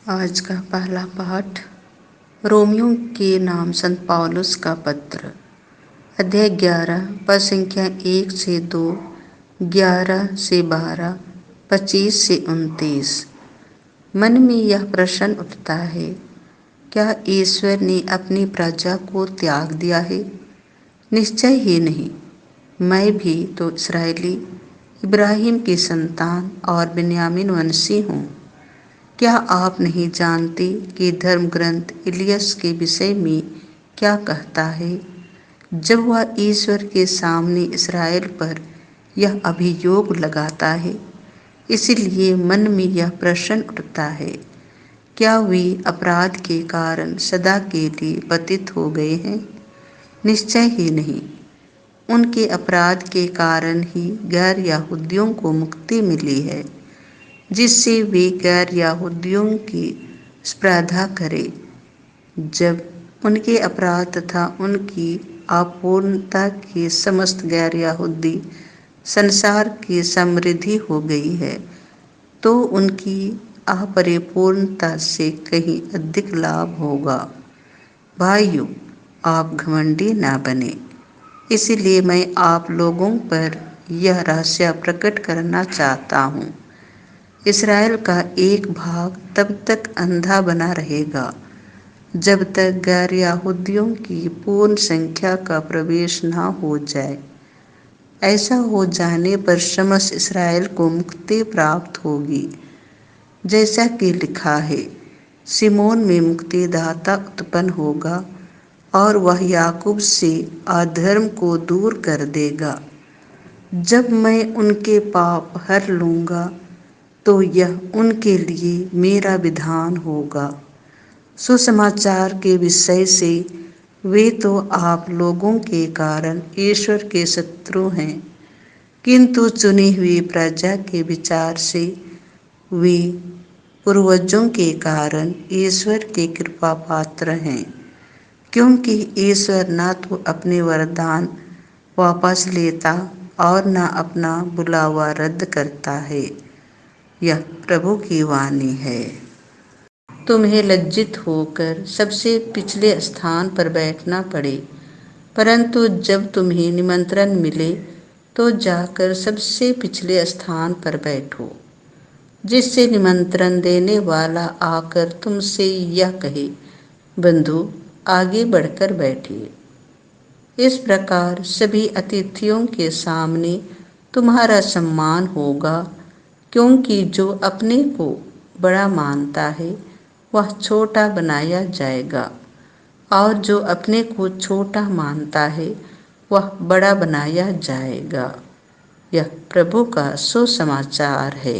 आज का पहला पाठ रोमियो के नाम संत पौलुस का पत्र, अध्याय 11, पद संख्या 1 से 2, 11 से 12, 25 से 29। मन में यह प्रश्न उठता है, क्या ईश्वर ने अपनी प्रजा को त्याग दिया है? निश्चय ही नहीं। मैं भी तो इस्राएली, इब्राहिम की संतान और बिन्यामीन वंशी हूँ। क्या आप नहीं जानते कि धर्म ग्रंथ इलियस के विषय में क्या कहता है, जब वह ईश्वर के सामने इस्राएल पर यह अभियोग लगाता है? इसलिए मन में यह प्रश्न उठता है, क्या वे अपराध के कारण सदा के लिए पतित हो गए हैं? निश्चय ही नहीं। उनके अपराध के कारण ही गैर यहूदियों को मुक्ति मिली है, जिससे वे गैर यहूदियों की स्पर्धा करें। जब उनके अपराध तथा उनकी अपूर्णता के समस्त गैर यहूदी संसार की समृद्धि हो गई है, तो उनकी अपरिपूर्णता से कहीं अधिक लाभ होगा। भाइयों, आप घमंडी न बने। इसलिए मैं आप लोगों पर यह रहस्य प्रकट करना चाहता हूँ। इस्राएल का एक भाग तब तक अंधा बना रहेगा जब तक गैर यहूदियों की पूर्ण संख्या का प्रवेश न हो जाए। ऐसा हो जाने पर समस्त इस्राएल को मुक्ति प्राप्त होगी, जैसा कि लिखा है, सिमोन में मुक्तिदाता उत्पन्न होगा और वह याकूब से अधर्म को दूर कर देगा। जब मैं उनके पाप हर लूँगा, तो यह उनके लिए मेरा विधान होगा। सुसमाचार के विषय से वे तो आप लोगों के कारण ईश्वर के शत्रु हैं, किंतु चुनी हुई प्रजा के विचार से वे पूर्वजों के कारण ईश्वर के कृपा पात्र हैं, क्योंकि ईश्वर न तो अपने वरदान वापस लेता और न अपना बुलावा रद्द करता है। यह प्रभु की वाणी है। तुम्हें लज्जित होकर सबसे पिछले स्थान पर बैठना पड़े, परंतु जब तुम्हें निमंत्रण मिले तो जाकर सबसे पिछले स्थान पर बैठो, जिससे निमंत्रण देने वाला आकर तुमसे यह कहे, बंधु आगे बढ़कर बैठिए। इस प्रकार सभी अतिथियों के सामने तुम्हारा सम्मान होगा, क्योंकि जो अपने को बड़ा मानता है वह छोटा बनाया जाएगा, और जो अपने को छोटा मानता है वह बड़ा बनाया जाएगा। यह प्रभु का सुसमाचार है।